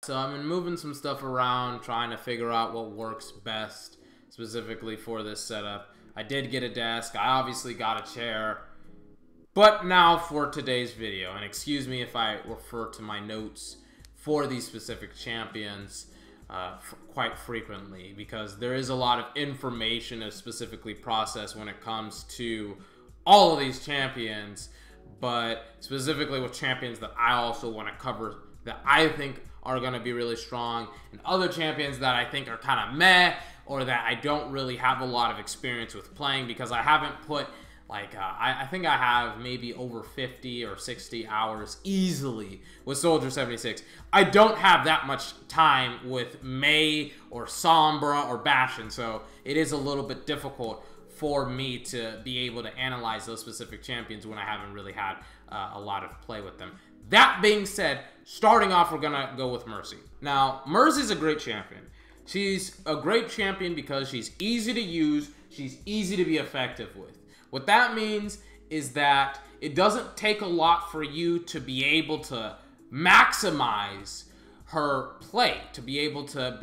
So I've been moving some stuff around, trying to figure out what works best specifically for this setup. I did get a desk. I obviously got a chair. But now for today's video, and excuse me if I refer to my notes for these specific champions quite frequently, because there is a lot of information to specifically process when it comes to all of these champions, but specifically with champions that I also want to cover that I think are going to be really strong, and other champions that I think are kind of meh, or that I don't really have a lot of experience with playing, because I haven't put like, I think I have maybe over 50 or 60 hours easily with Soldier 76. I don't have that much time with Mei or Sombra or Bastion, so it is a little bit difficult for me to be able to analyze those specific champions when I haven't really had a lot of play with them. That being said, starting off, we're going to go with Mercy. Now, Mercy's a great champion. She's a great champion because she's easy to use, she's easy to be effective with. What that means is that it doesn't take a lot for you to be able to maximize her play, to be able to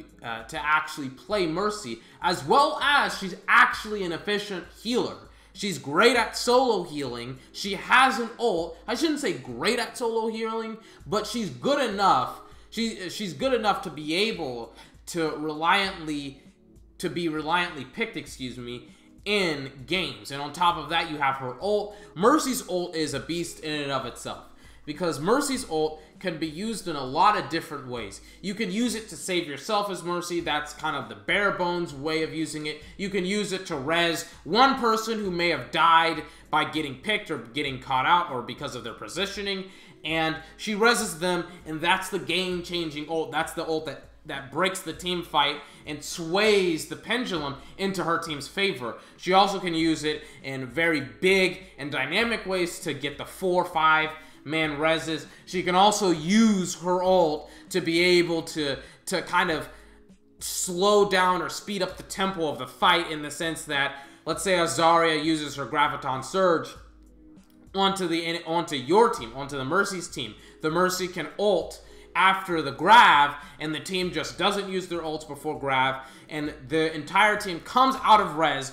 actually play Mercy, as well as she's actually an efficient healer. She's great at solo healing. She has an ult. I shouldn't say great at solo healing, but she's good enough. She's good enough to be able to be reliantly picked, excuse me, in games. And on top of that, you have her ult. Mercy's ult is a beast in and of itself, because Mercy's ult can be used in a lot of different ways. You can use it to save yourself as Mercy. That's kind of the bare bones way of using it. You can use it to res one person who may have died by getting picked or getting caught out or because of their positioning, and she reses them, and that's the game-changing ult. That's the ult that breaks the team fight and sways the pendulum into her team's favor. She also can use it in very big and dynamic ways to get the 4-5 man reses. She can also use her ult to be able to kind of slow down or speed up the tempo of the fight, in the sense that, let's say Azaria uses her Graviton Surge onto your team, onto the Mercy's team. The Mercy can ult after the grab, and the team just doesn't use their ults before grab, and the entire team comes out of res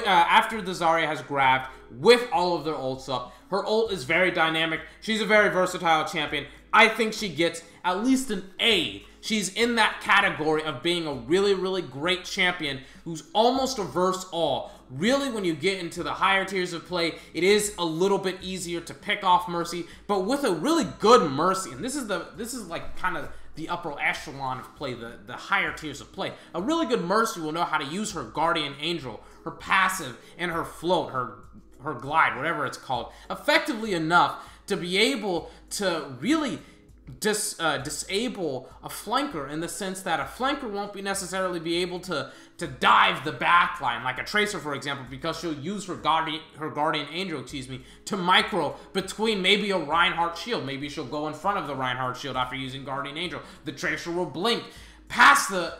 after the Zarya has grabbed with all of their ults up. Her ult is very dynamic. She's a very versatile champion. I think she gets at least an A. She's in that category of being a really, really great champion who's almost a verse all. Really, when you get into the higher tiers of play, it is a little bit easier to pick off Mercy, but with a really good Mercy, and this is like kind of the upper echelon of play, the higher tiers of play. A really good Mercy will know how to use her Guardian Angel, her passive, and her float, her glide, whatever it's called, effectively enough to be able to really disable a flanker, in the sense that a flanker won't necessarily be able to dive the backline, like a Tracer, for example, because she'll use her Guardian Angel, excuse me, to micro between maybe a Reinhardt shield. Maybe she'll go in front of the Reinhardt shield after using Guardian Angel. The Tracer will blink past the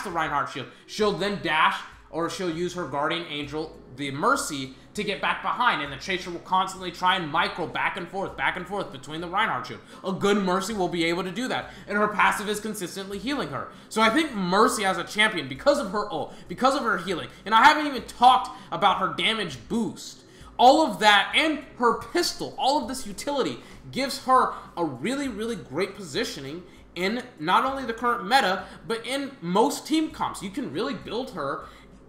Reinhardt shield. She'll then dash, or she'll use her Guardian Angel, the Mercy, to get back behind, and the Tracer will constantly try and micro back and forth between the Reinhardt shield. A good Mercy will be able to do that, and her passive is consistently healing her. So I think Mercy as a champion, because of her ult, because of her healing, and I haven't even talked about her damage boost, all of that, and her pistol, all of this utility gives her a really, really great positioning in not only the current meta, but in most team comps. You can really build her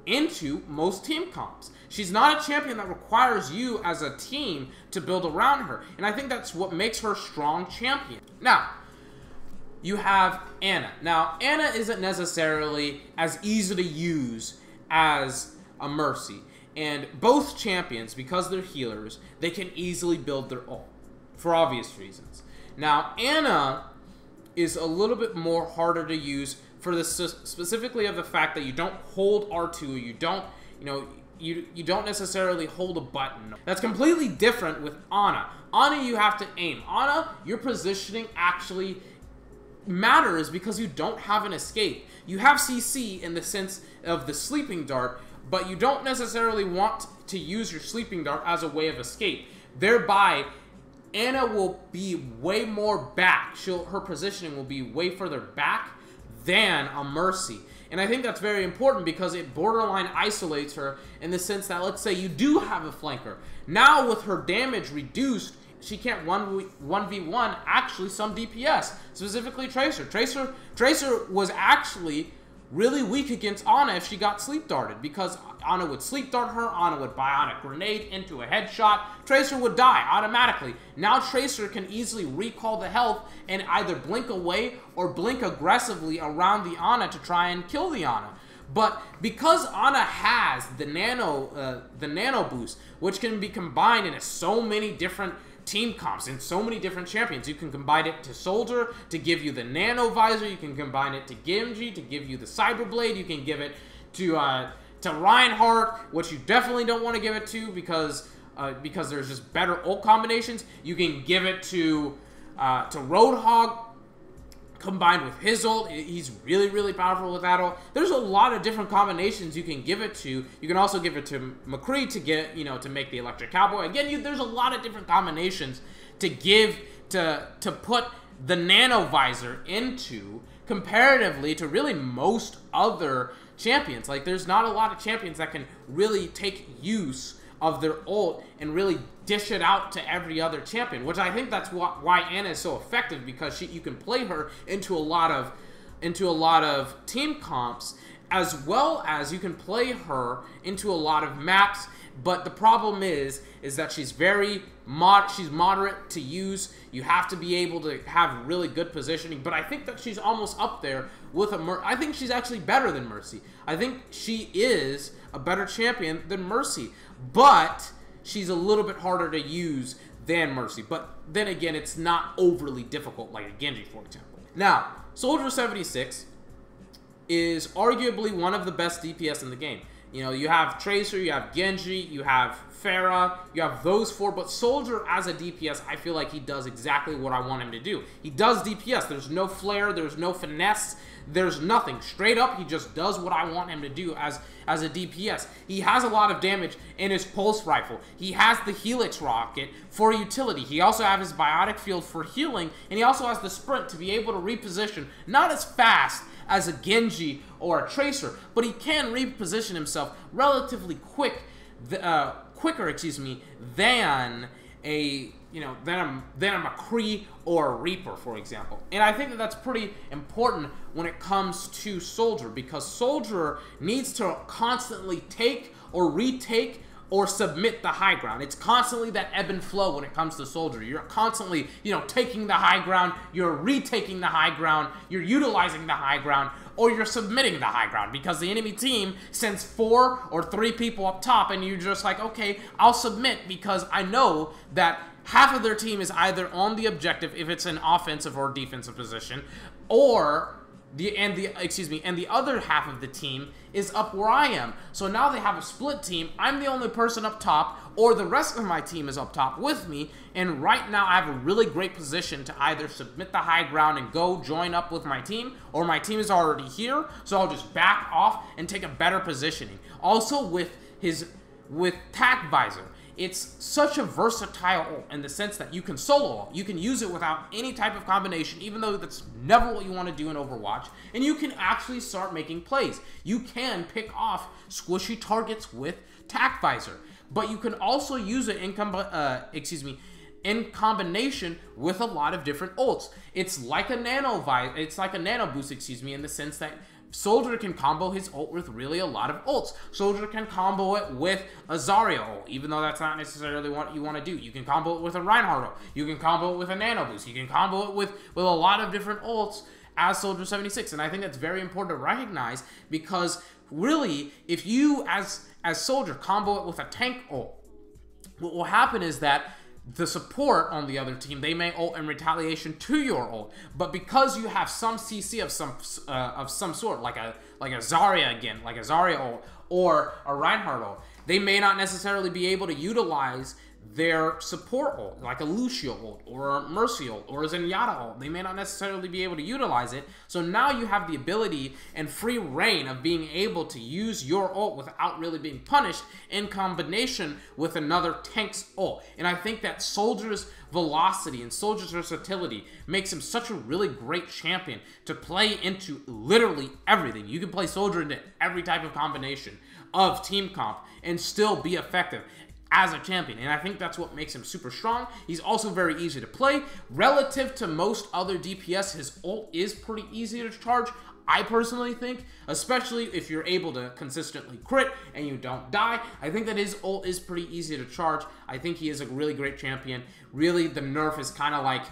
into most team comps. She's not a champion that requires you as a team to build around her, and I think that's what makes her a strong champion. Now, you have Ana. Now, Ana isn't necessarily as easy to use as a Mercy, and both champions, because they're healers, they can easily build their ult, for obvious reasons. Now, Ana is a little bit more harder to use for the specifically of the fact that you don't hold R2, you don't necessarily hold a button. That's completely different with Ana. Ana, you have to aim. Ana, your positioning actually matters because you don't have an escape. You have CC in the sense of the sleeping dart, but you don't necessarily want to use your sleeping dart as a way of escape, thereby Ana will be way more back. Her positioning will be way further back than a Mercy. And I think that's very important because it borderline isolates her in the sense that, let's say you do have a flanker. Now with her damage reduced, she can't 1v1 actually some DPS, specifically Tracer. Tracer was actually really weak against Ana if she got sleep darted, because Ana would sleep dart her, Ana would bionic grenade into a headshot, Tracer would die automatically. Now Tracer can easily recall the health and either blink away or blink aggressively around the Ana to try and kill the Ana. But because Ana has the nano boost, which can be combined in so many different team comps and so many different champions. You can combine it to Soldier to give you the Nano Visor. You can combine it to Genji to give you the Cyber Blade. You can give it to Reinhardt, which you definitely don't want to give it to because there's just better ult combinations. You can give it to Roadhog combined with his ult. He's really, really powerful with that ult. There's a lot of different combinations you can give it to. You can also give it to McCree to get, to make the Electric Cowboy. Again, there's a lot of different combinations to give, to put the Nano Visor into comparatively to really most other champions. Like, there's not a lot of champions that can really take use of their ult and really dish it out to every other champion, which I think that's why Ana is so effective, because you can play her into a lot of team comps, as well as you can play her into a lot of maps. But the problem is that she's she's moderate to use. You have to be able to have really good positioning. But I think that she's almost up there with I think she's actually better than Mercy. I think she is a better champion than Mercy, but she's a little bit harder to use than Mercy. But then again, it's not overly difficult like a Genji, for example. Now, Soldier 76 is arguably one of the best DPS in the game. You have Tracer, you have Genji, you have Pharah, you have those four, but Soldier as a DPS, I feel like he does exactly what I want him to do. He does DPS. There's no flair, there's no finesse, there's nothing. Straight up, he just does what I want him to do as a DPS. He has a lot of damage in his pulse rifle. He has the Helix rocket for utility. He also has his biotic field for healing, and he also has the sprint to be able to reposition, not as fast as a Genji or a Tracer, but he can reposition himself relatively quicker, than a McCree or a Reaper, for example. And I think that that's pretty important when it comes to Soldier, because Soldier needs to constantly take or retake or submit the high ground. It's constantly that ebb and flow when it comes to Soldier. You're constantly, taking the high ground, you're retaking the high ground, you're utilizing the high ground, or you're submitting the high ground because the enemy team sends 4 or 3 people up top, and you're just like, okay, I'll submit because I know that half of their team is either on the objective if it's an offensive or defensive position, or the other half of the team is up where I am. So now they have a split team. I'm the only person up top, or the rest of my team is up top with me, and right now I have a really great position to either submit the high ground and go join up with my team, or my team is already here, so I'll just back off and take a better positioning. Also with Tac Visor, it's such a versatile ult in the sense that you can solo ult. You can use it without any type of combination, even though that's never what you want to do in Overwatch. And you can actually start making plays. You can pick off squishy targets with Tac Visor, but you can also use it in combination with a lot of different ults. It's like a nano boost, in the sense that Soldier can combo his ult with really a lot of ults. Soldier can combo it with a Zarya ult, even though that's not necessarily what you want to do. You can combo it with a Reinhardt ult. You can combo it with a nano boost. You can combo it with a lot of different ults as Soldier 76. And I think that's very important to recognize, because really, if you as Soldier combo it with a tank ult, what will happen is that the support on the other team, they may ult in retaliation to your ult, but because you have some CC of some sort, like a Zarya again, like a Zarya ult or a Reinhardt ult, they may not necessarily be able to utilize their support ult, like a Lucio ult, or a Mercy ult, or a Zenyatta ult. They may not necessarily be able to utilize it, so now you have the ability and free reign of being able to use your ult without really being punished in combination with another tank's ult. And I think that Soldier's velocity and Soldier's versatility makes him such a really great champion to play into literally everything. You can play Soldier into every type of combination of team comp and still be effective as a champion, and I think that's what makes him super strong. He's also very easy to play. Relative to most other DPS, his ult is pretty easy to charge, I personally think, especially if you're able to consistently crit and you don't die. I think that his ult is pretty easy to charge. I think he is a really great champion. Really, the nerf is kind of like,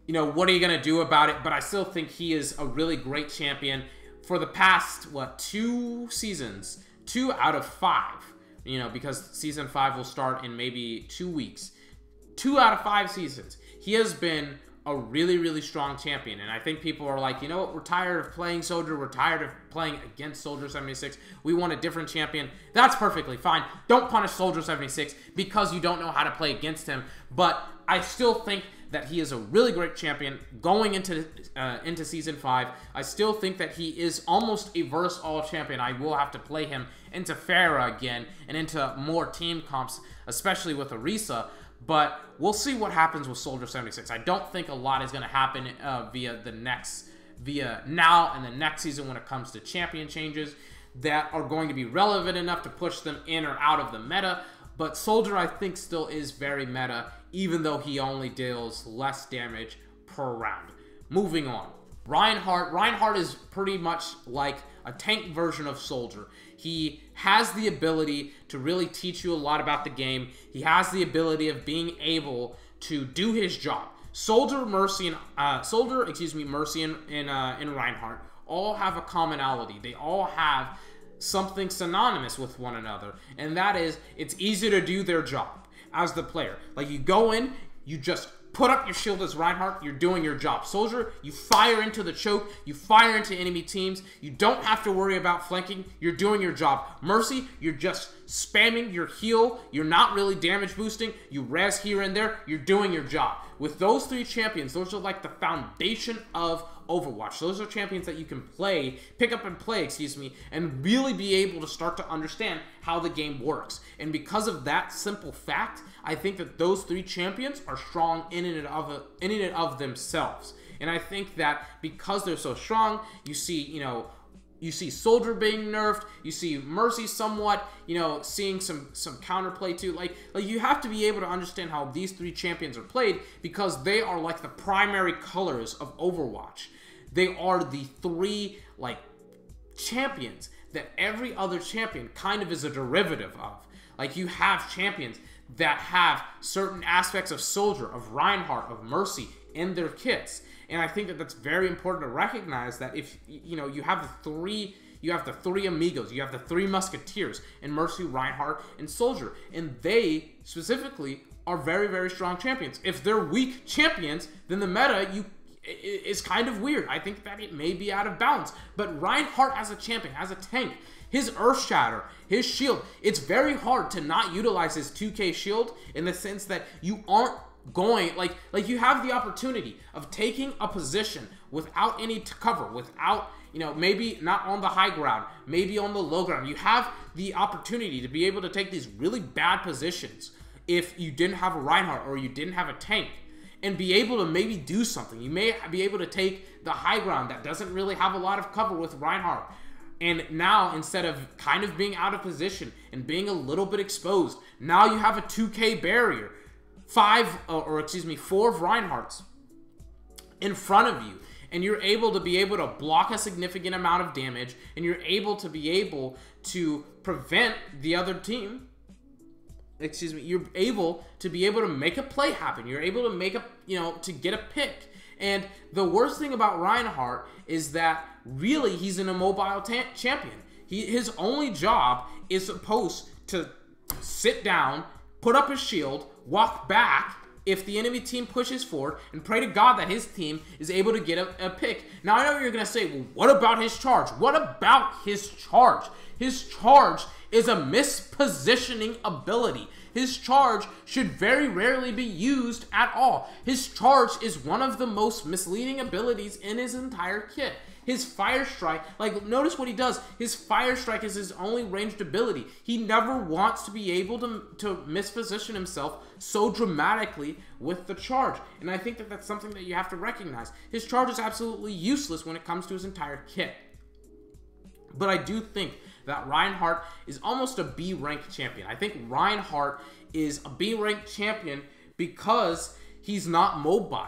you know, what are you going to do about it? But I still think he is a really great champion. For the past, what, 2 seasons, 2 out of 5, you know, because Season 5 will start in maybe 2 weeks. 2 out of 5 seasons. He has been a really, really strong champion. And I think people are like, you know what, we're tired of playing Soldier. We're tired of playing against Soldier 76. We want a different champion. That's perfectly fine. Don't punish Soldier 76 because you don't know how to play against him. But I still think that he is a really great champion going into Season 5. I still think that he is almost a verse-all champion. I will have to play him into Pharah again and into more team comps, especially with Orisa. But we'll see what happens with Soldier 76. I don't think a lot is going to happen via now and the next season when it comes to champion changes that are going to be relevant enough to push them in or out of the meta. But Soldier, I think, still is very meta, even though he only deals less damage per round. Moving on. Reinhardt. Reinhardt is pretty much like a tank version of Soldier. He has the ability to really teach you a lot about the game. He has the ability of being able to do his job. Mercy, and Reinhardt all have a commonality. They all have something synonymous with one another, and that is it's easy to do their job as the player. Like, you go in, you just put up your shield as Reinhardt, you're doing your job. Soldier, you fire into the choke, you fire into enemy teams, you don't have to worry about flanking, you're doing your job. Mercy, you're just spamming your heal, you're not really damage boosting, you res here and there, you're doing your job. With those 3 champions, those are like the foundation of Overwatch. Those are champions that you can pick up and play, and really be able to start to understand how the game works. And because of that simple fact, I think that those 3 champions are strong in and of themselves. And I think that because they're so strong, you see Soldier being nerfed, you see Mercy somewhat, seeing some counterplay too. Like you have to be able to understand how these 3 champions are played, because they are like the primary colors of Overwatch. They are the 3 champions that every other champion kind of is a derivative of. Like, you have champions that have certain aspects of Soldier, of Reinhardt, of Mercy in their kits. And I think that that's very important to recognize, that if, you have the 3 amigos, you have the 3 musketeers in Mercy, Reinhardt, and Soldier. And they, specifically, are very, very strong champions. If they're weak champions, then the meta, is kind of weird. I think that it may be out of balance. But Reinhardt as a champion, as a tank, his Earth Shatter, his shield, it's very hard to not utilize his 2k shield, in the sense that you aren't going, like you have the opportunity of taking a position without any cover, without, maybe not on the high ground, maybe on the low ground. You have the opportunity to be able to take these really bad positions if you didn't have a Reinhardt or you didn't have a tank, and be able to maybe do something. You may be able to take the high ground that doesn't really have a lot of cover with Reinhardt. And now, instead of kind of being out of position and being a little bit exposed, now you have a 2k barrier. 4 of Reinhardts in front of you. And you're able to block a significant amount of damage. And you're able to prevent the other team. You're able to make a play happen. You're able to to get a pick. And the worst thing about Reinhardt is that really he's an immobile champion. His only job is supposed to sit down, put up his shield, walk back if the enemy team pushes forward, and pray to God that his team is able to get a pick. Now, I know you're going to say, well, what about his charge? What about his charge? His charge is a mispositioning ability. His charge should very rarely be used at all. His charge is one of the most misleading abilities in his entire kit. His Fire Strike, like, notice what he does. His Fire Strike is his only ranged ability. He never wants to be able to misposition himself so dramatically with the charge. And I think that that's something that you have to recognize. His charge is absolutely useless when it comes to his entire kit. But I do think that Reinhardt is almost a B-ranked champion. I think Reinhardt is a B-ranked champion because he's not mobile.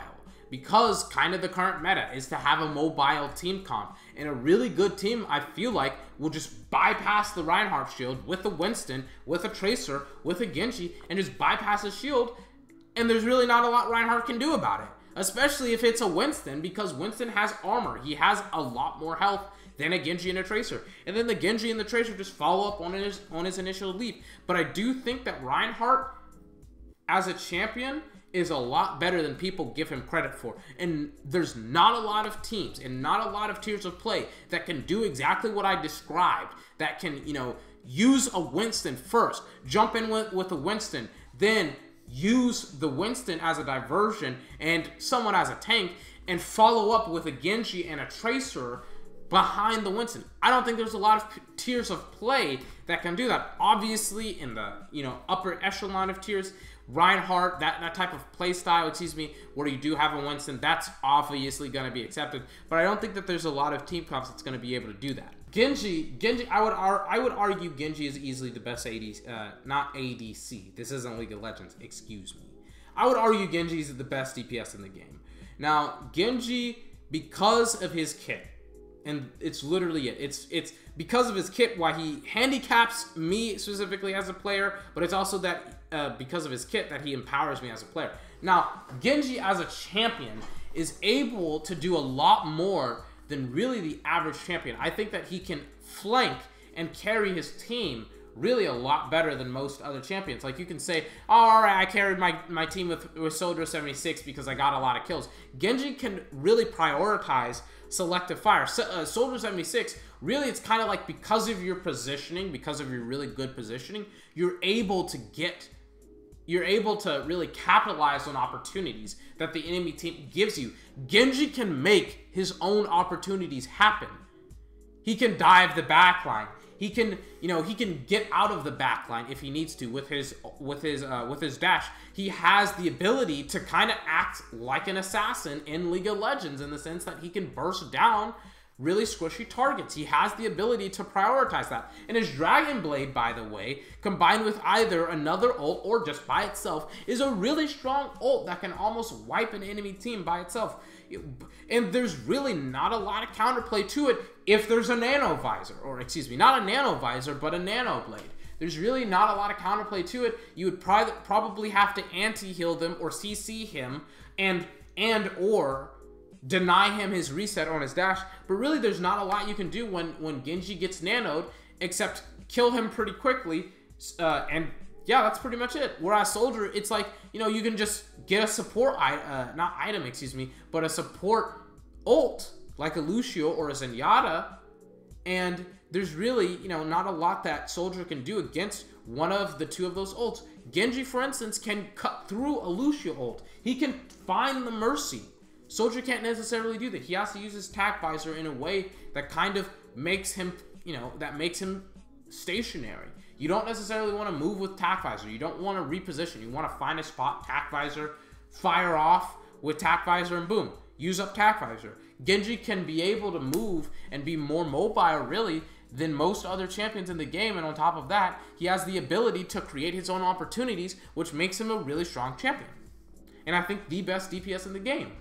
Because kind of the current meta is to have a mobile team comp. And a really good team, I feel like, will just bypass the Reinhardt shield with a Winston, with a Tracer, with a Genji, and just bypass his shield. And there's really not a lot Reinhardt can do about it. Especially if it's a Winston, because Winston has armor. He has a lot more health than a Genji and a Tracer. And then the Genji and the Tracer just follow up on his initial leap. But I do think that Reinhardt, as a champion, is a lot better than people give him credit for. And there's not a lot of teams and not a lot of tiers of play that can do exactly what I described, that can, you know, use a Winston first, jump in with a Winston, then use the Winston as a diversion and someone as a tank, and follow up with a Genji and a Tracer behind the Winston. I don't think there's a lot of tiers of play that can do that. Obviously, in the, you know, upper echelon of tiers, Reinhardt, that type of play style, excuse me, where you do have a Winston, that's obviously going to be accepted. But I don't think that there's a lot of team comps that's going to be able to do that. Genji, I would argue Genji is easily the best not ADC. This isn't League of Legends, excuse me. I would argue Genji is the best DPS in the game. Now, Genji, because of his kit, and it's literally it. It's because of his kit why he handicaps me specifically as a player, but it's also that because of his kit that he empowers me as a player. Now, Genji as a champion is able to do a lot more than really the average champion. I think that he can flank and carry his team really a lot better than most other champions. Like, you can say, oh, all right, I carried my team with Soldier 76 because I got a lot of kills. Genji can really prioritize selective fire. Soldier 76, really, it's kind of like, because of your positioning, because of your really good positioning, you're able to really capitalize on opportunities that the enemy team gives you. Genji can make his own opportunities happen. He can dive the backline. He can, you know, he can get out of the backline if he needs to with his dash. He has the ability to kind of act like an assassin in League of Legends, in the sense that he can burst down really squishy targets. He has the ability to prioritize that. And his Dragon Blade, by the way, combined with either another ult or just by itself, is a really strong ult that can almost wipe an enemy team by itself. And there's really not a lot of counterplay to it if there's a nano visor, or excuse me, not a nano visor, but a nano blade. There's really not a lot of counterplay to it. You would probably have to anti-heal them or CC him and or deny him his reset on his dash. But really, there's not a lot you can do when Genji gets nanoed, except kill him pretty quickly. And yeah, that's pretty much it. Whereas Soldier, it's like, you know, you can just get a support, not item, excuse me, but a support ult, like a Lucio or a Zenyatta, and there's really, you know, not a lot that Soldier can do against one of the two of those ults. Genji, for instance, can cut through a Lucio ult. He can find the Mercy. Soldier can't necessarily do that. He has to use his tac visor in a way that kind of makes him, you know, that makes him stationary. You don't necessarily want to move with tac visor. You don't want to reposition. You want to find a spot, tac visor, fire off with tac visor, and boom, use up tac visor. Genji can be able to move and be more mobile, really, than most other champions in the game, and on top of that, he has the ability to create his own opportunities, which makes him a really strong champion. And I think the best DPS in the game.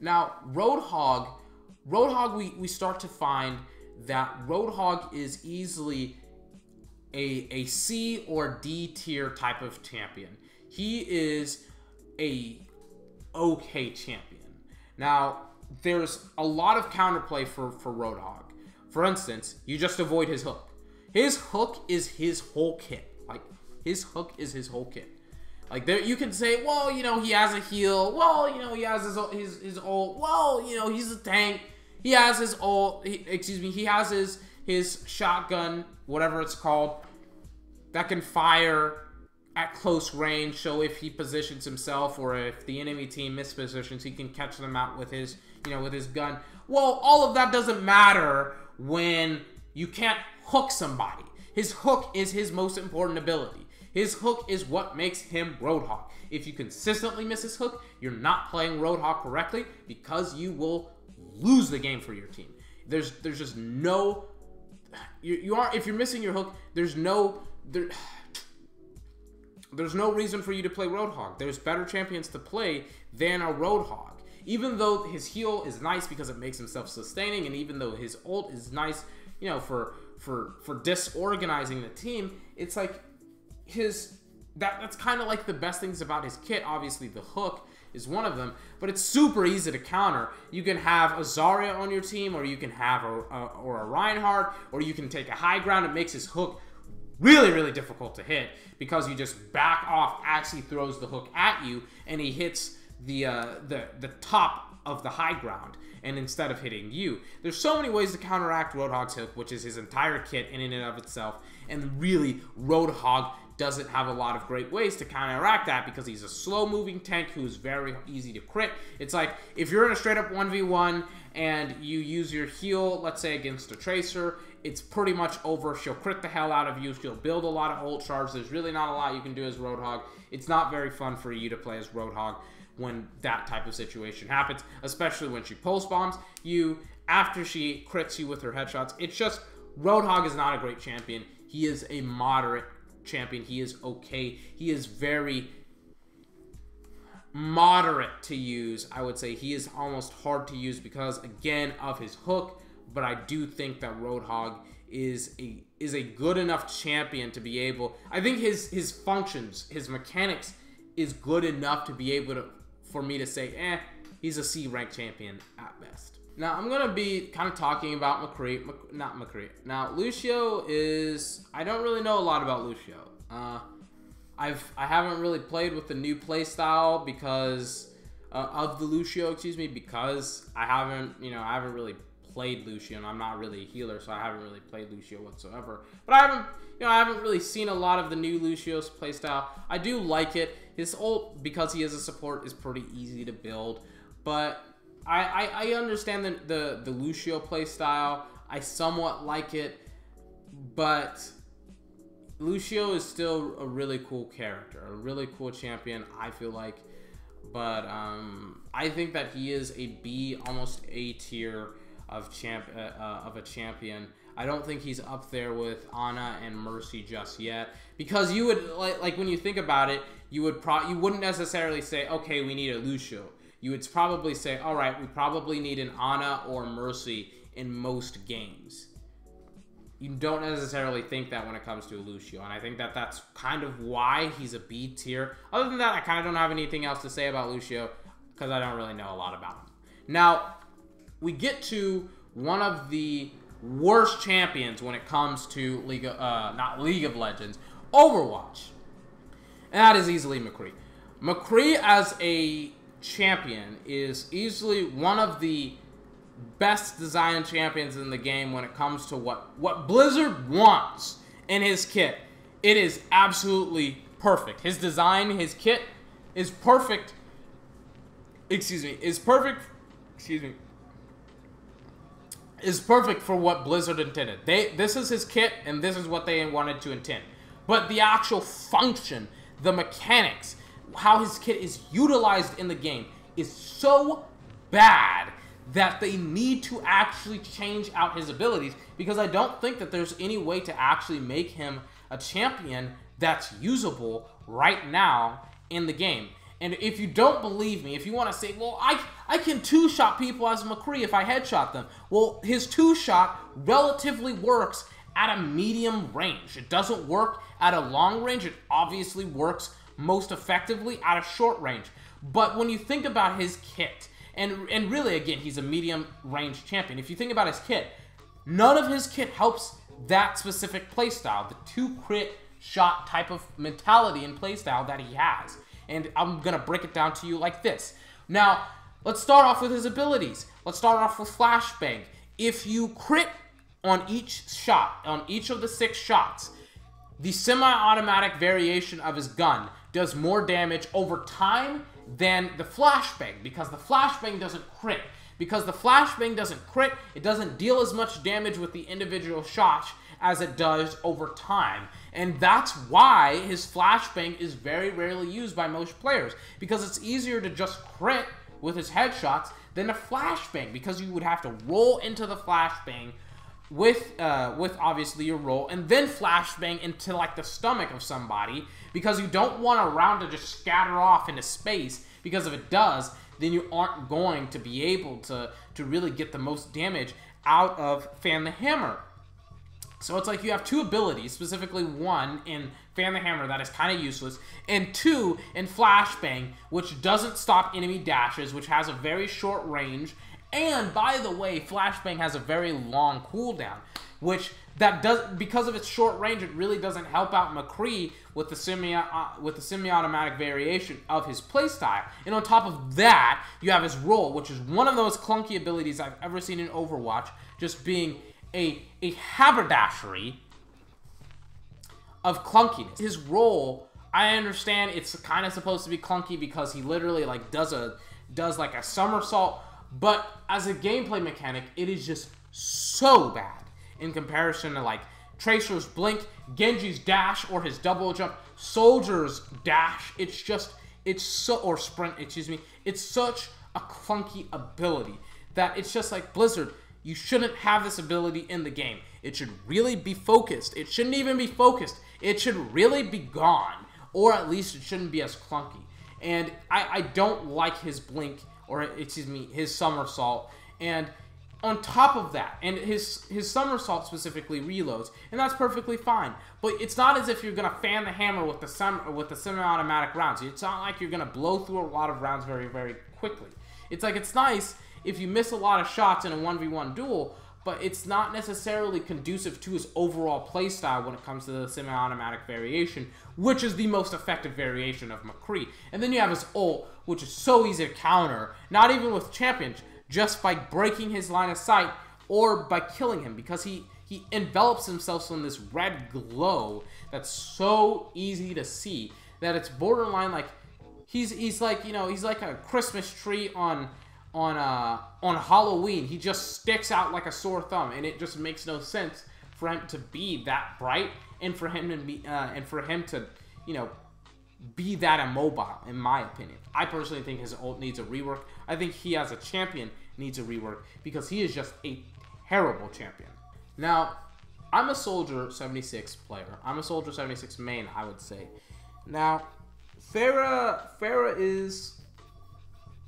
Now, Roadhog, we start to find that Roadhog is easily a C or D tier type of champion. He is a okay champion. Now, there's a lot of counterplay for Roadhog. For instance, you just avoid his hook. His hook is his whole kit. Like, his hook is his whole kit. Like, there, you can say, well, you know, he has a heal. Well, you know, he has his ult. Well, you know, he's a tank. He has his ult. He has his his shotgun, whatever it's called, that can fire at close range. So if he positions himself, or if the enemy team mispositions, he can catch them out with his, with his gun. Well, all of that doesn't matter when you can't hook somebody. His hook is his most important ability. His hook is what makes him Roadhog. If you consistently miss his hook, you're not playing Roadhog correctly, because you will lose the game for your team. There's just no... if you're missing your hook, there's no reason for you to play Roadhog. There's better champions to play than a Roadhog. Even though his heal is nice because it makes him self-sustaining, and even though his ult is nice, for disorganizing the team, it's like that's kind of like the best things about his kit. Obviously, the hook is one of them, but it's super easy to counter. You can have a Zarya on your team, or you can have a Reinhardt, or you can take a high ground. It makes his hook really, really difficult to hit, because you just back off as he throws the hook at you, and he hits the top of the high ground, and instead of hitting you. There's so many ways to counteract Roadhog's hook, which is his entire kit in and of itself, and really, Roadhog doesn't have a lot of great ways to counteract that, because he's a slow-moving tank who is very easy to crit. It's like, if you're in a straight-up 1v1, and you use your heal, let's say against a Tracer, it's pretty much over. She'll crit the hell out of you. She'll build a lot of ult charge. There's really not a lot you can do as Roadhog. It's not very fun for you to play as Roadhog when that type of situation happens, especially when she pulse bombs you after she crits you with her headshots. It's just, Roadhog is not a great champion. He is a moderate champion. He is okay. He is very moderate to use, I would say. He is almost hard to use because, again, of his hook, but I do think that Roadhog is a good enough champion to be able... I think his functions, his mechanics is good enough to be able to, for me to say, he's a C-rank champion at best. Now, I'm going to be kind of talking about McCree. Not McCree. Now, Lucio is... I don't really know a lot about Lucio. I haven't really played with the new playstyle because... of the Lucio, excuse me, because I haven't really played Lucio, and I'm not really a healer, so I haven't really played Lucio whatsoever. But I haven't really seen a lot of the new Lucio's playstyle. I do like it. His ult, because he is a support, is pretty easy to build, but I understand the Lucio playstyle. I somewhat like it, but Lucio is still a really cool character, a really cool champion, I feel like. But I think that he is a B, almost A tier of a champion. I don't think he's up there with Ana and Mercy just yet, because you would like when you think about it, you wouldn't necessarily say, okay, we need a Lucio. You would probably say, all right, we probably need an Ana or Mercy in most games. You don't necessarily think that when it comes to a Lucio, and I think that that's kind of why he's a B tier. Other than that, I kind of don't have anything else to say about Lucio, because I don't really know a lot about him. Now, we get to one of the worst champions when it comes to not League of Legends, Overwatch. And that is easily McCree. McCree as a champion is easily one of the best designed champions in the game when it comes to what Blizzard wants in his kit. It is absolutely perfect. His design, his kit is perfect. Is perfect for what Blizzard intended. This is his kit, and this is what they wanted to intend. But the actual function, the mechanics, how his kit is utilized in the game is so bad that they need to actually change out his abilities, because I don't think that there's any way to actually make him a champion that's usable right now in the game. And if you don't believe me, if you want to say, well, I can two-shot people as McCree if I headshot them. Well, his two-shot relatively works at a medium range. It doesn't work at a long range. It obviously works most effectively at a short range. But when you think about his kit, and really, again, he's a medium range champion. If you think about his kit, none of his kit helps that specific playstyle, the two-crit shot type of mentality and playstyle that he has. And I'm going to break it down to you like this. Now, let's start off with his abilities. Let's start off with Flashbang. If you crit on each shot, on each of the 6 shots, the semi-automatic variation of his gun does more damage over time than the flashbang, because the flashbang doesn't crit. Because the flashbang doesn't crit, it doesn't deal as much damage with the individual shots as it does over time. And that's why his flashbang is very rarely used by most players, because it's easier to just crit with his headshots than a flashbang, because you would have to roll into the flashbang with obviously your roll, and then flashbang into like the stomach of somebody, because you don't want a round to just scatter off into space, because if it does, then you aren't going to be able to really get the most damage out of Fan the Hammer. So it's like you have 2 abilities, specifically 1 in Fan the Hammer that is kind of useless, and 2 in Flashbang, which doesn't stop enemy dashes, which has a very short range. And by the way, Flashbang has a very long cooldown, which that does, because of its short range, it really doesn't help out McCree with the semi-automatic variation of his playstyle. And on top of that, you have his roll, which is one of those clunky abilities I've ever seen in Overwatch, just being a haberdashery of clunkiness. His roll, I understand it's kind of supposed to be clunky because he literally like does like a somersault, but as a gameplay mechanic, it is just so bad in comparison to like Tracer's blink, Genji's dash, or his double jump, Soldier's dash. It's such a clunky ability that it's just like, Blizzard, you shouldn't have this ability in the game. It should really be focused. It shouldn't even be focused. It should really be gone, or at least it shouldn't be as clunky. And I don't like his blink, or excuse me, his somersault. And on top of that, and his somersault specifically reloads, and that's perfectly fine. But it's not as if you're gonna fan the hammer with the semi-automatic rounds. It's not like you're gonna blow through a lot of rounds very, very quickly. It's like, it's nice if you miss a lot of shots in a 1v1 duel, but it's not necessarily conducive to his overall playstyle when it comes to the semi-automatic variation, which is the most effective variation of McCree. And then you have his ult, which is so easy to counter, not even with champions, just by breaking his line of sight or by killing him, because he envelops himself in this red glow that's so easy to see that it's borderline like he's like, you know, he's like a Christmas tree on Halloween. He just sticks out like a sore thumb, and it just makes no sense for him to be that bright, and for him to you know, be that immobile, in my opinion. I personally think his ult needs a rework. I think he as a champion needs a rework, because he is just a terrible champion. Now, I'm a Soldier 76 player. I'm a Soldier 76 main, I would say. Now, Pharah is...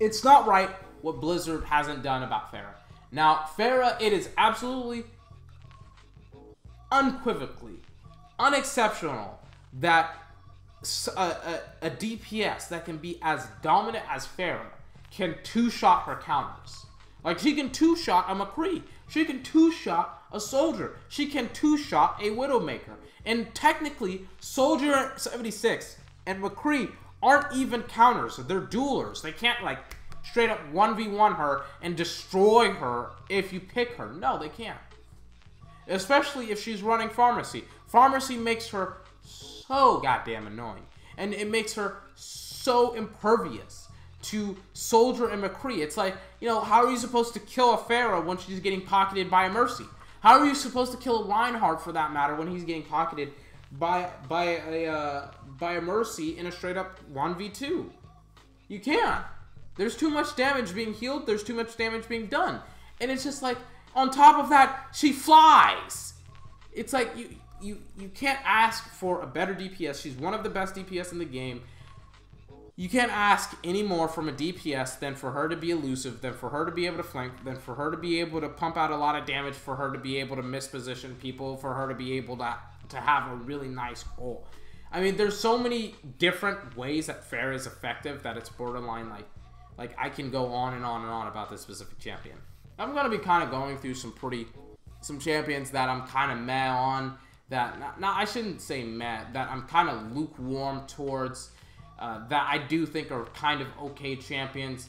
It's not right what Blizzard hasn't done about Pharah. Now, Pharah, it is absolutely, unequivocally, unexceptional that a DPS that can be as dominant as Pharah can two-shot her counters. Like, she can two-shot a McCree. She can two-shot a Soldier. She can two-shot a Widowmaker. And technically, Soldier 76 and McCree aren't even counters. They're duelers. They can't, like, straight up 1v1 her and destroy her if you pick her. No, they can't. Especially if she's running Pharmacy. Pharmacy makes her so goddamn annoying. And it makes her so impervious to Soldier and McCree. It's like, you know, how are you supposed to kill a Pharah when she's getting pocketed by a Mercy? How are you supposed to kill Reinhardt, for that matter, when he's getting pocketed by a Mercy in a straight up 1v2? You can't. There's too much damage being healed. There's too much damage being done. And it's just like, on top of that, she flies. It's like, you can't ask for a better DPS. She's one of the best DPS in the game. You can't ask any more from a DPS than for her to be elusive, than for her to be able to flank, than for her to be able to pump out a lot of damage, for her to be able to misposition people, for her to be able to have a really nice ult. I mean, there's so many different ways that Pharah is effective that it's borderline like I can go on and on and on about this specific champion. I'm going to be kind of going through some champions that I'm kind of meh on, that, I shouldn't say meh, that I'm kind of lukewarm towards, that I do think are kind of okay champions,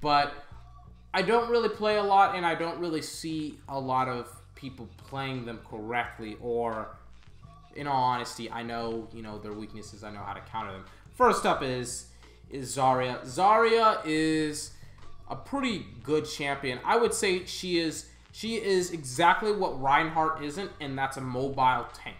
but I don't really play a lot, and I don't really see a lot of people playing them correctly, or in all honesty, I know, you know, their weaknesses. I know how to counter them. First up is Zarya. Zarya is a pretty good champion. I would say she is exactly what Reinhardt isn't, and that's a mobile tank.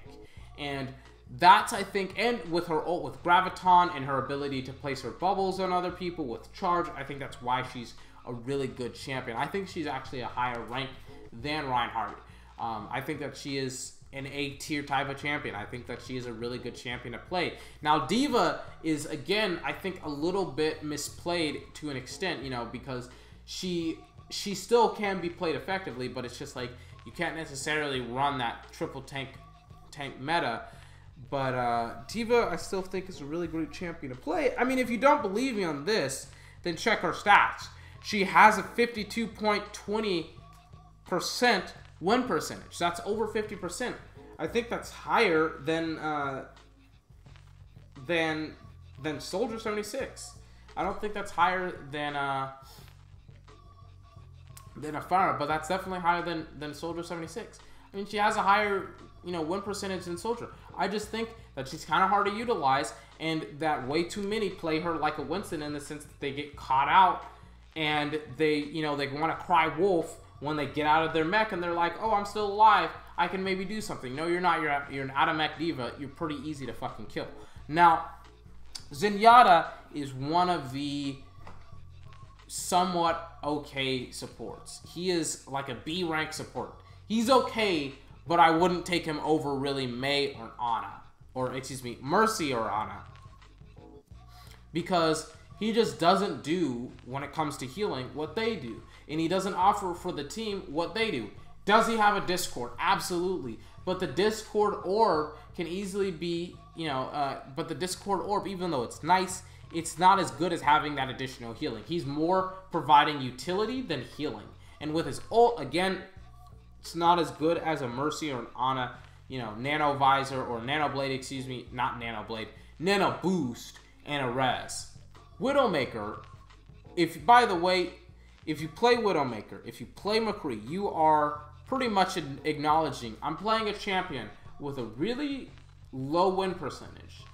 And that's, I think, and with her ult, with Graviton and her ability to place her bubbles on other people with charge, I think that's why she's a really good champion. I think she's actually a higher rank than Reinhardt. I think that she is an A-tier type of champion. I think that she is a really good champion to play. Now, D.Va is, again, I think a little bit misplayed to an extent, you know, because she still can be played effectively, but it's just like you can't necessarily run that triple tank meta. But D.Va, I still think is a really great champion to play. I mean, if you don't believe me on this, then check her stats. She has a 52.20% win percentage. That's over 50%. I think that's higher than Soldier 76. I don't think that's higher than a Pharah, but that's definitely higher than Soldier 76. I mean, she has a higher, you know, win percentage than Soldier. I just think that she's kind of hard to utilize, and that way too many play her like a Winston in the sense that they get caught out and they, you know, they want to cry wolf when they get out of their mech and they're like, oh, I'm still alive, I can maybe do something. No, you're not. You're an out-of-mech D.Va. You're pretty easy to fucking kill. Now, Zenyatta is one of the somewhat okay supports. He is like a B rank support. He's okay, but I wouldn't take him over really Mei or Ana. Or, excuse me, Mercy or Ana. Because he just doesn't do, when it comes to healing, what they do. And he doesn't offer for the team what they do. Does he have a Discord? Absolutely. But the Discord orb can easily be, you know, but the Discord orb, even though it's nice, it's not as good as having that additional healing. He's more providing utility than healing. And with his ult, again, it's not as good as a Mercy or an Ana, you know, Nano Visor or Nano Blade, excuse me, not Nano Blade, Nano Boost and a Res. Widowmaker, by the way, if you play Widowmaker, if you play McCree, you are pretty much acknowledging, I'm playing a champion with a really low win percentage.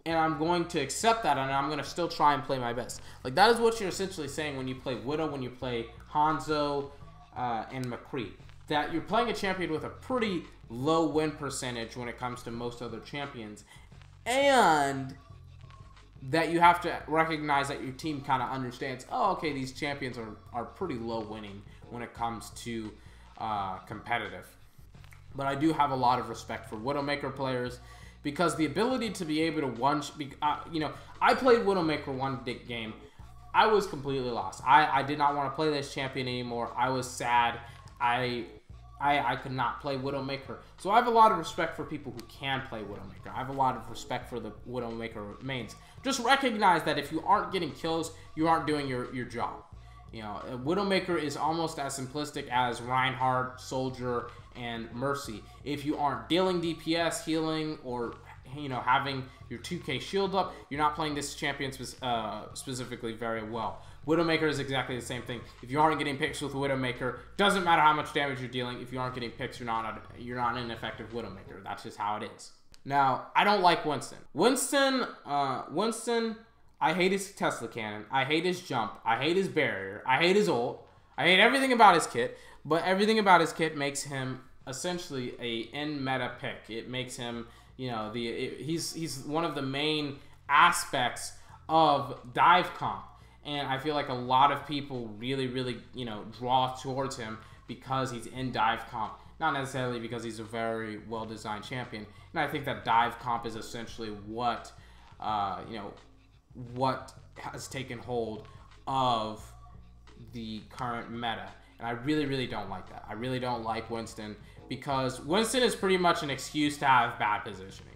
And I'm going to accept that, and I'm going to still try and play my best. Like, that is what you're essentially saying when you play Widow, when you play Hanzo, and McCree. That you're playing a champion with a pretty low win percentage when it comes to most other champions. And that you have to recognize that your team kind of understands, oh, okay, these champions are pretty low winning when it comes to competitive. But I do have a lot of respect for Widowmaker players, because the ability to be able to you know, I played Widowmaker one game. I was completely lost. I did not want to play this champion anymore. I was sad. I could not play Widowmaker. So I have a lot of respect for people who can play Widowmaker. I have a lot of respect for the Widowmaker mains. Just recognize that if you aren't getting kills, you aren't doing your job. You know, Widowmaker is almost as simplistic as Reinhardt, Soldier, and Mercy. If you aren't dealing DPS, healing, or, you know, having your 2k shield up, you're not playing this champion specifically very well. Widowmaker is exactly the same thing. If you aren't getting picks with Widowmaker, doesn't matter how much damage you're dealing. If you aren't getting picks, you're not an effective Widowmaker. That's just how it is. Now, I don't like Winston. Winston, I hate his Tesla cannon. I hate his jump. I hate his barrier. I hate his ult. I hate everything about his kit. But everything about his kit makes him essentially a in-meta pick. It makes him, you know, he's one of the main aspects of dive comp. And I feel like a lot of people really, really, you know, draw towards him because he's in dive comp. Not necessarily because he's a very well-designed champion. And I think that dive comp is essentially what, you know, what has taken hold of the current meta. And I really, really don't like that. I really don't like Winston, because Winston is pretty much an excuse to have bad positioning.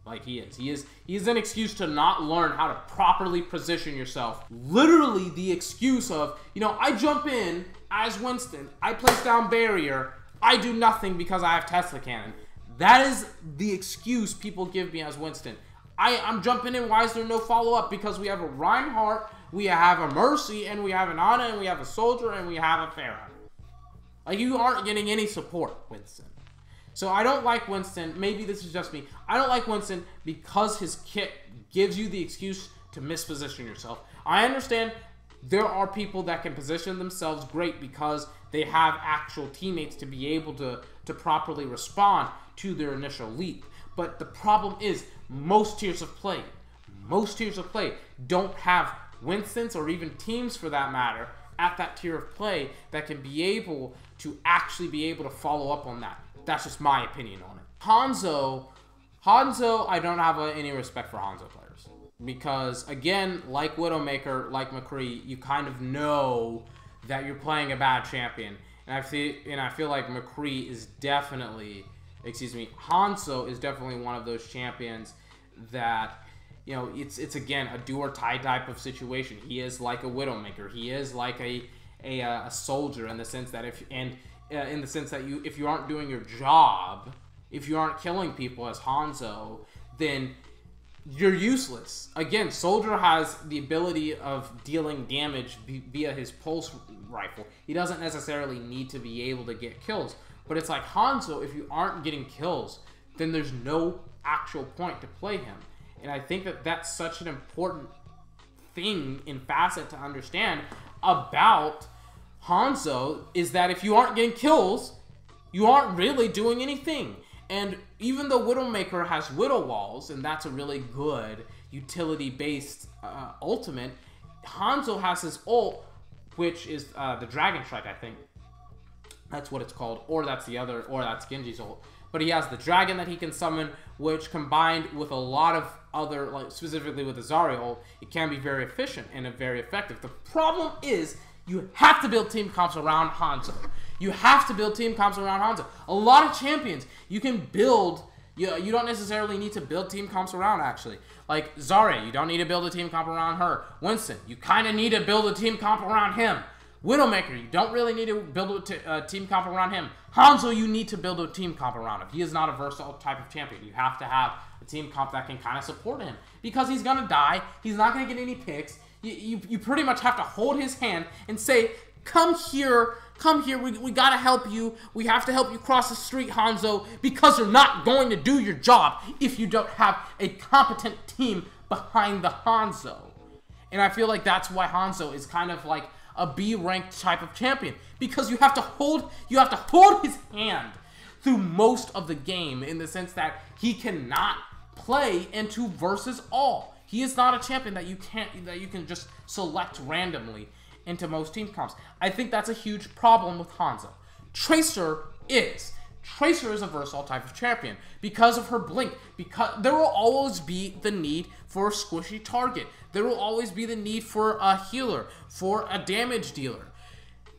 Like he is an excuse to not learn how to properly position yourself. Literally the excuse of, you know, I jump in as Winston, I place down barrier, I do nothing because I have Tesla cannon. That is the excuse people give me as Winston. I'm jumping in, why is there no follow-up? Because we have a Reinhardt, we have a Mercy, and we have an Ana, and we have a Soldier, and we have a Pharah. Like, you aren't getting any support, Winston. So I don't like Winston. Maybe this is just me. I don't like Winston because his kit gives you the excuse to misposition yourself. I understand there are people that can position themselves great because they have actual teammates to be able to properly respond to their initial leap. But the problem is most tiers of play don't have Winstons or even teams for that matter at that tier of play that can be able to actually be able to follow up on that. That's just my opinion on it. Hanzo, I don't have any respect for Hanzo players. Because, again, like Widowmaker, like McCree, you kind of know that you're playing a bad champion. And I feel like McCree is definitely, Hanzo is definitely one of those champions that, you know, it's again, a do-or-die type of situation. He is like a Widowmaker. He is like a soldier in the sense that if you aren't doing your job, if you aren't killing people as Hanzo, then you're useless. Again, Soldier has the ability of dealing damage via his pulse rifle. He doesn't necessarily need to be able to get kills. But it's like Hanzo, if you aren't getting kills, then there's no actual point to play him. And I think that that's such an important thing in Facet to understand about Hanzo, is that if you aren't getting kills, you aren't really doing anything. And even though Widowmaker has Widow Walls, and that's a really good utility-based ultimate, Hanzo has his ult, which is the Dragon Strike, I think. That's what it's called. Or that's Genji's ult. But he has the Dragon that he can summon, which combined with a lot of other, like specifically with the Zarya ult, it can be very efficient and very effective. The problem is, you have to build team comps around Hanzo. You have to build team comps around Hanzo. A lot of champions you can build. You don't necessarily need to build team comps around, actually. Like Zarya, you don't need to build a team comp around her. Winston, you kind of need to build a team comp around him. Widowmaker, you don't really need to build a team comp around him. Hanzo, you need to build a team comp around him. He is not a versatile type of champion. You have to have a team comp that can kind of support him. Because he's going to die. He's not going to get any picks. You pretty much have to hold his hand and say, come here, we gotta help you. We have to help you cross the street, Hanzo, because you're not going to do your job if you don't have a competent team behind the Hanzo. And I feel like that's why Hanzo is kind of like a B-ranked type of champion, because you have to hold his hand through most of the game, in the sense that he cannot play into versus all. He is not a champion that you can just select randomly into most team comps. I think that's a huge problem with Hanzo. Tracer is a versatile type of champion because of her blink. Because there will always be the need for a squishy target. There will always be the need for a healer, for a damage dealer.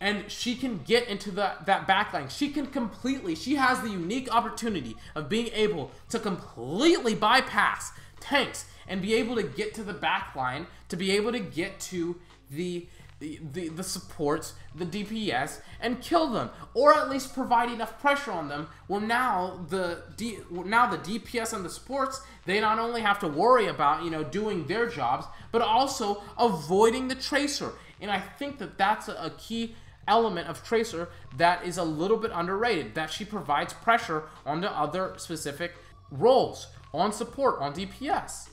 And she can get into that backline. She has the unique opportunity of being able to completely bypass tanks and be able to get to the backline, to be able to get to the supports, the DPS, and kill them, or at least provide enough pressure on them where now the DPS and the supports, they not only have to worry about, you know, doing their jobs, but also avoiding the Tracer. And I think that that's a key element of Tracer that is a little bit underrated, that she provides pressure on the other specific roles, on support, on DPS.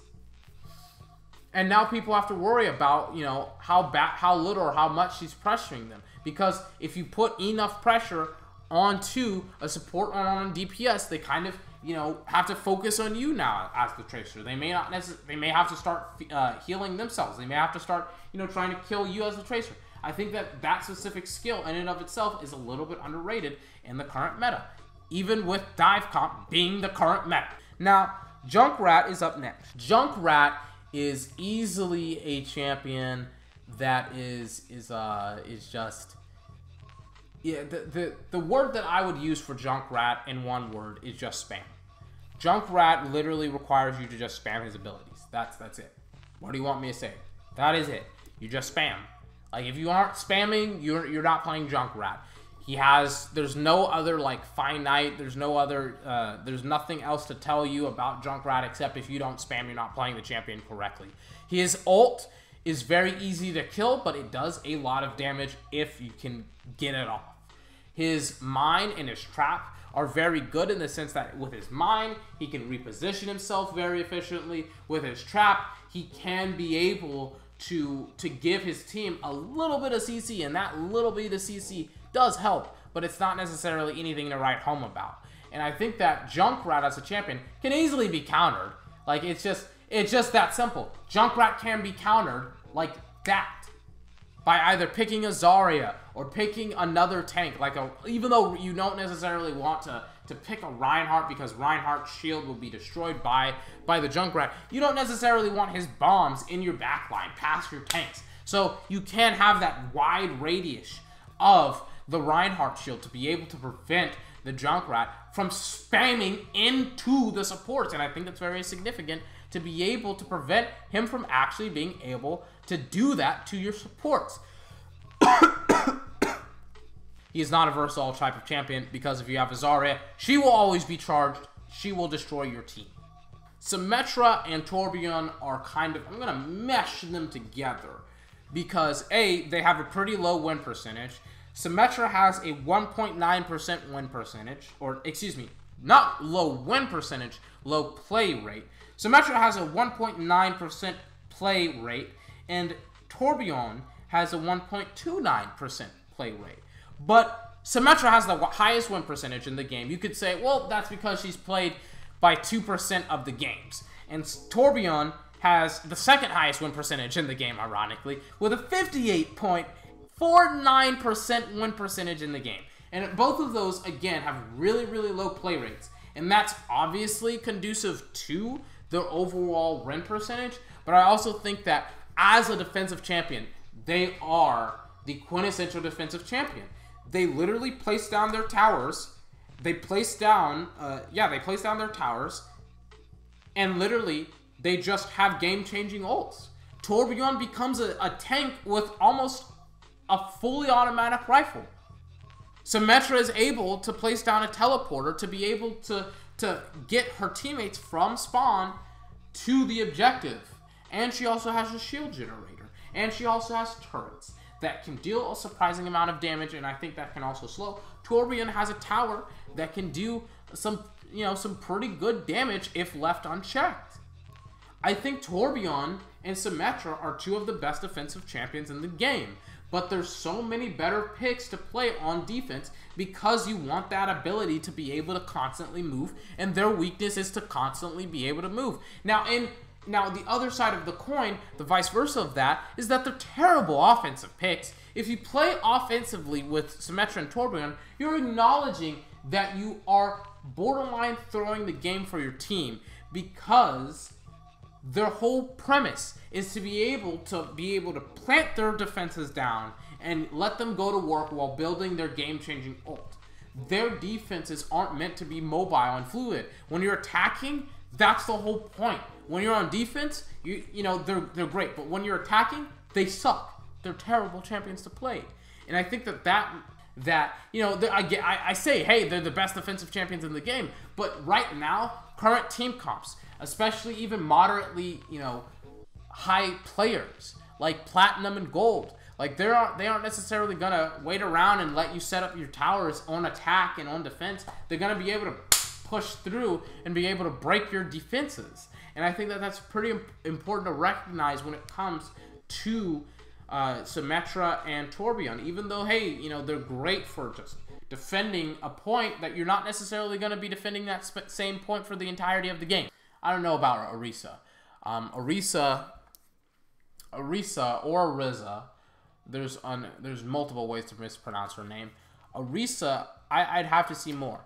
And now people have to worry about, you know, how little or how much she's pressuring them. Because if you put enough pressure onto a support or on a DPS, they kind of, you know, have to focus on you now as the Tracer. They may not they may have to start healing themselves. They may have to start, you know, trying to kill you as the Tracer. I think that specific skill in and of itself is a little bit underrated in the current meta, even with Dive Comp being the current meta. Now, Junkrat is up next. Junkrat is easily a champion that is just, yeah, the word that I would use for Junkrat in one word is just spam. Junkrat literally requires you to just spam his abilities. That's it. What do you want me to say? That is it. You just spam. Like, if you aren't spamming, you're not playing Junkrat. There's no other, like, finite, there's nothing else to tell you about Junkrat except if you don't spam, you're not playing the champion correctly. His ult is very easy to kill, but it does a lot of damage if you can get it off. His mine and his trap are very good in the sense that with his mine, he can reposition himself very efficiently. With his trap, he can be able to give his team a little bit of CC, and that little bit of CC does help, but it's not necessarily anything to write home about. And I think that Junkrat as a champion can easily be countered. Like, it's just that simple. Junkrat can be countered like that by either picking a Zarya or picking another tank. Even though you don't necessarily want to pick a Reinhardt because Reinhardt's shield will be destroyed by the Junkrat, you don't necessarily want his bombs in your backline past your tanks. So you can have that wide radius of the Reinhardt shield to be able to prevent the Junkrat from spamming into the supports. And I think that's very significant to be able to prevent him from actually being able to do that to your supports. He is not a versatile type of champion because if you have a Zarya, she will always be charged. She will destroy your team. Symmetra and Torbjorn are kind of, I'm going to mesh them together because A, they have a pretty low win percentage. Symmetra has a 1.9% win percentage, or excuse me, not low win percentage, low play rate. Symmetra has a 1.9% play rate, and Torbjorn has a 1.29% play rate. But Symmetra has the highest win percentage in the game. You could say, well, that's because she's played by 2% of the games. And Torbjorn has the second highest win percentage in the game, ironically, with a 58.49% win percentage in the game. And both of those, again, have really, really low play rates. And that's obviously conducive to their overall win percentage. But I also think that as a defensive champion, they are the quintessential defensive champion. They literally place down their towers. They place down, they place down their towers. And literally, they just have game-changing ults. Torbjorn becomes a tank with almost a fully automatic rifle. Symmetra is able to place down a teleporter to be able to get her teammates from spawn to the objective. And she also has a shield generator. And she also has turrets that can deal a surprising amount of damage, and I think that can also slow. Torbjorn has a tower that can do some pretty good damage if left unchecked. I think Torbjorn and Symmetra are two of the best defensive champions in the game. But there's so many better picks to play on defense because you want that ability to be able to constantly move, and their weakness is to constantly be able to move. Now the other side of the coin, the vice versa of that, is that they're terrible offensive picks. If you play offensively with Symmetra and Torbjorn, you're acknowledging that you are borderline throwing the game for your team because their whole premise is to be able to plant their defenses down and let them go to work while building their game-changing ult. Their defenses aren't meant to be mobile and fluid. When you're attacking, that's the whole point. When you're on defense, they're great, but when you're attacking, they suck. They're terrible champions to play. And I think I say, hey, they're the best defensive champions in the game, but right now, current team comps, especially even moderately, high players like Platinum and Gold, like they aren't necessarily gonna wait around and let you set up your towers on attack and on defense. They're gonna be able to push through and be able to break your defenses. And I think that that's pretty important to recognize when it comes to Symmetra and Torbjorn. Even though, hey, they're great for just defending a point, that you're not necessarily going to be defending that same point for the entirety of the game. I don't know about Orisa. Orisa or Ariza. There's multiple ways to mispronounce her name. Orisa, I'd have to see more.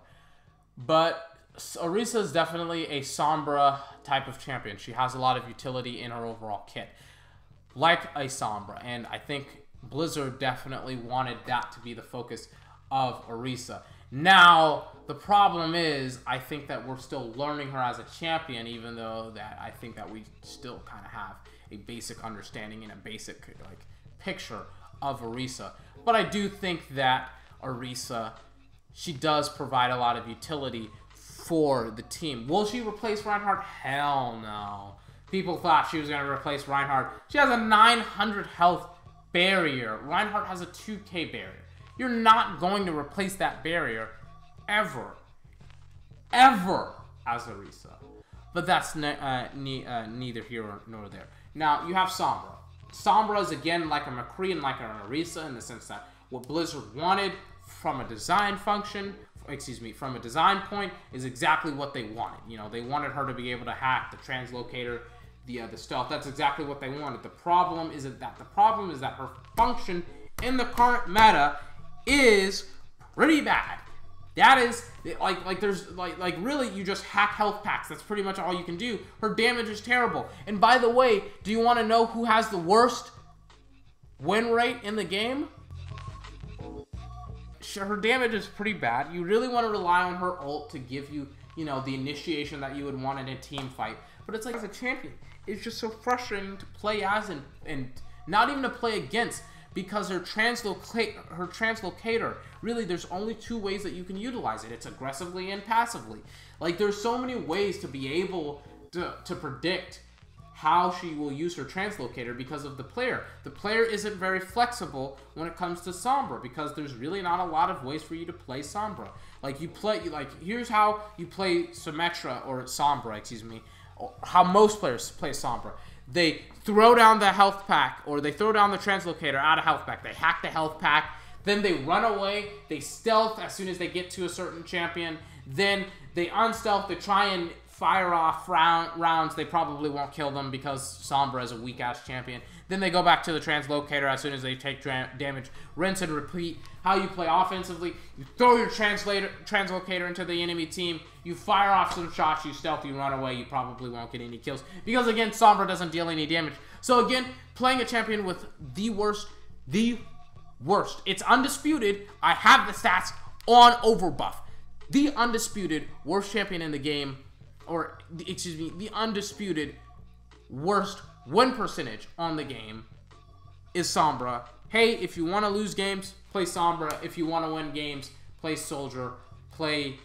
But Orisa is definitely a Sombra type of champion. She has a lot of utility in her overall kit, like a Sombra. And I think Blizzard definitely wanted that to be the focus of Orisa. Now, the problem is, I think that we're still learning her as a champion, even though that I think that we still kind of have a basic understanding and a basic picture of Orisa. But I do think that Orisa, she does provide a lot of utility for the team. Will she replace Reinhardt? Hell no. People thought she was going to replace Reinhardt. She has a 900 health barrier. Reinhardt has a 2k barrier. You're not going to replace that barrier ever as Orisa. But that's neither here nor there. Now, you have Sombra. Sombra is, again, like a McCree and like an Orisa in the sense that what Blizzard wanted from a design function, from a design point, is exactly what they wanted. You know, they wanted her to be able to hack the translocator, the stealth. That's exactly what they wanted. The problem is that her function in the current meta is pretty bad. That is like really, you just hack health packs. That's pretty much all you can do. Her damage is terrible. And by the way, do you want to know who has the worst win rate in the game? Sure, her damage is pretty bad. You really want to rely on her ult to give you, you know, the initiation that you would want in a team fight. But it's like, as a champion, it's just so frustrating to play as and not even to play against, because her translocator, really, there's only two ways that you can utilize it. It's aggressively and passively. Like, there's so many ways to be able to predict how she will use her translocator because of the player. The player isn't very flexible when it comes to Sombra, because there's really not a lot of ways for you to play Sombra. Like, here's how you play Symmetra, or Sombra, excuse me, how most players play Sombra. They throw down the health pack, or they throw down the translocator out of health pack. They hack the health pack, then they run away, they stealth as soon as they get to a certain champion, then they unstealth, they try and fire off rounds. They probably won't kill them because Sombra is a weak-ass champion. Then they go back to the translocator as soon as they take damage. Rinse and repeat. How you play offensively: you throw your translocator into the enemy team, you fire off some shots, you stealth, you run away, you probably won't get any kills. Because, again, Sombra doesn't deal any damage. So, again, playing a champion with the worst. It's undisputed. I have the stats on Overbuff. The undisputed worst champion in the game, or, excuse me, the undisputed worst win percentage on the game is Sombra. Hey, if you want to lose games, play Sombra. If you want to win games, play Soldier, play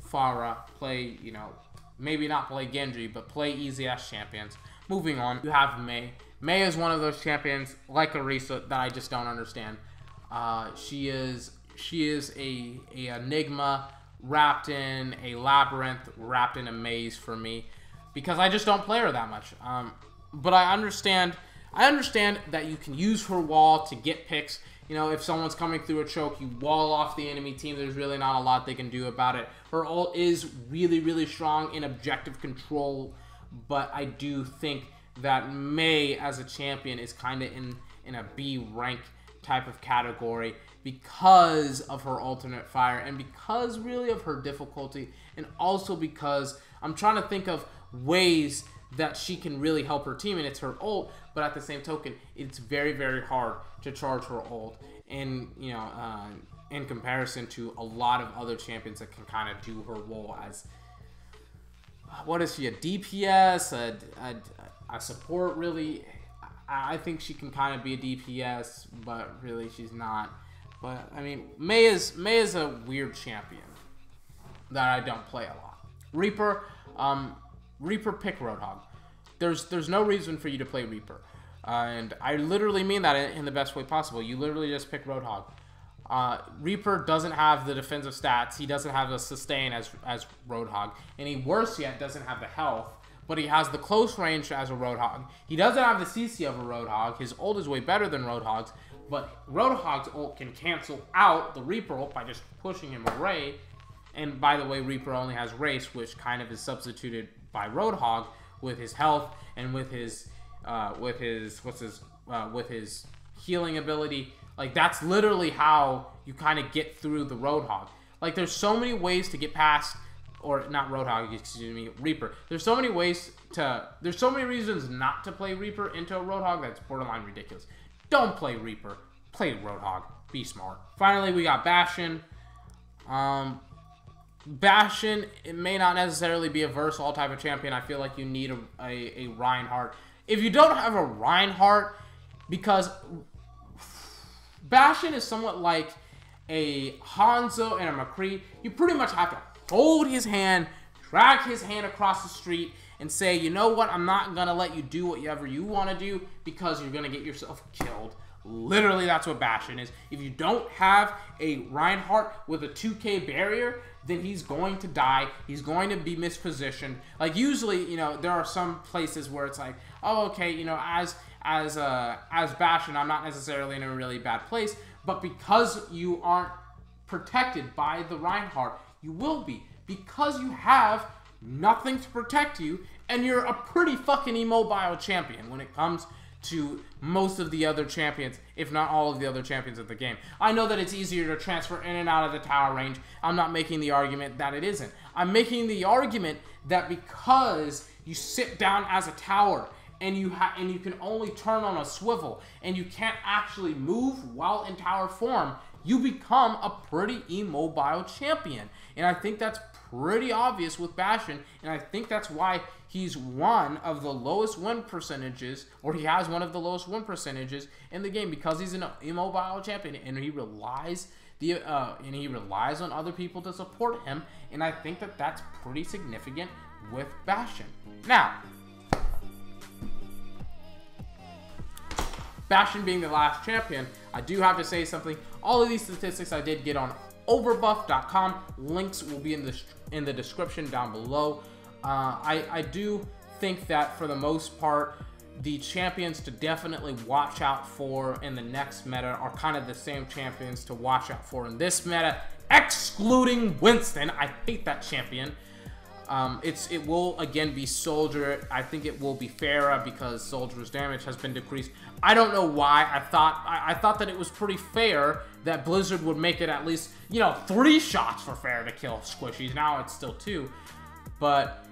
Pharah, play, you know, maybe not play Genji, but play easy-ass champions. Moving on, you have Mei. Mei is one of those champions, like Orisa, that I just don't understand. She is a enigma wrapped in a labyrinth, wrapped in a maze for me, because I just don't play her that much. But I understand that you can use her wall to get picks. You know, if someone's coming through a choke, you wall off the enemy team. There's really not a lot they can do about it. Her ult is really, really strong in objective control, but I do think that Mei as a champion is kind of in a B rank type of category because of her alternate fire, and because really of her difficulty, and also because I'm trying to think of ways that she can really help her team, and it's her ult. But at the same token, it's very, very hard to charge her ult, and you know, in comparison to a lot of other champions that can kind of do her role as, what is she, a DPS, a support, really. I think she can kind of be a DPS, but really she's not. But I mean, Mei is a weird champion that I don't play a lot. Reaper, pick Roadhog. There's no reason for you to play Reaper, and I literally mean that in the best way possible. You literally just pick Roadhog. Reaper doesn't have the defensive stats. He doesn't have the sustain as Roadhog, and he, worse yet, doesn't have the health. But he has the close range as a Roadhog. He doesn't have the CC of a Roadhog. His ult is way better than Roadhog's, but Roadhog's ult can cancel out the Reaper ult by just pushing him away. And by the way, Reaper only has Race, which kind of is substituted by Roadhog with his health and with his healing ability. Like, that's literally how you kind of get through the Roadhog. Like, there's so many ways to get past, or not Roadhog, excuse me, Reaper. There's so many reasons not to play Reaper into a Roadhog that's borderline ridiculous. Don't play Reaper. Play Roadhog. Be smart. Finally, we got Bastion. Bastion, it may not necessarily be a versatile type of champion. I feel like you need a Reinhardt. If you don't have a Reinhardt, because Bastion is somewhat like a Hanzo and a McCree, you pretty much have to hold his hand, drag his hand across the street, and say, you know what, I'm not going to let you do whatever you want to do because you're going to get yourself killed. Literally, that's what Bastion is. If you don't have a Reinhardt with a 2k barrier, then he's going to die. He's going to be mispositioned. Like, usually, you know, there are some places where it's like, oh, okay, you know, as Bastion, I'm not necessarily in a really bad place, but because you aren't protected by the Reinhardt, you will be. Because you have nothing to protect you, and you're a pretty fucking immobile champion when it comes to most of the other champions, if not all of the other champions of the game. I know that it's easier to transfer in and out of the tower range. I'm not making the argument that it isn't. I'm making the argument that because you sit down as a tower and you can only turn on a swivel and you can't actually move while in tower form, you become a pretty immobile champion. And I think that's pretty obvious with Bastion, and I think that's why he's one of the lowest win percentages, or he has one of the lowest win percentages in the game, because he's an immobile champion and he relies on other people to support him, and I think that that's pretty significant with Bastion. Now, Bastion being the last champion, I do have to say something. All of these statistics I did get on overbuff.com. Links will be in the description down below. I do think that for the most part, the champions to definitely watch out for in the next meta are kind of the same champions to watch out for in this meta, excluding Winston. I hate that champion. It will again be Soldier. I think it will be Pharah because Soldier's damage has been decreased. I don't know why. I thought that it was pretty fair that Blizzard would make it at least, you know, 3 shots for Pharah to kill Squishies. Now it's still 2, but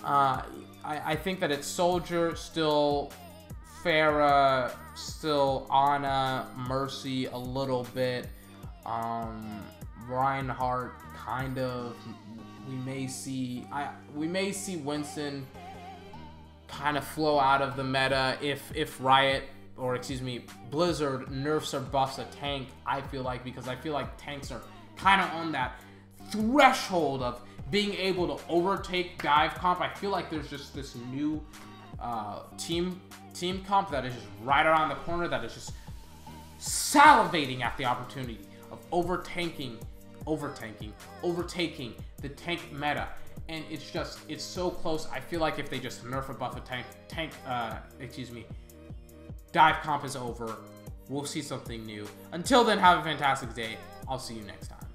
I think that it's Soldier, still Pharah, still Ana, Mercy a little bit, Reinhardt kind of. We may see Winston kind of flow out of the meta if Riot, or excuse me, Blizzard nerfs or buffs a tank. I feel like, because I feel like tanks are kind of on that threshold of being able to overtake dive comp. I feel like there's just this new team comp that is just right around the corner, that is just salivating at the opportunity of overtaking the tank meta, and it's so close. I feel like if they just nerf or buff a dive comp is over. We'll see something new. Until then, have a fantastic day. I'll see you next time.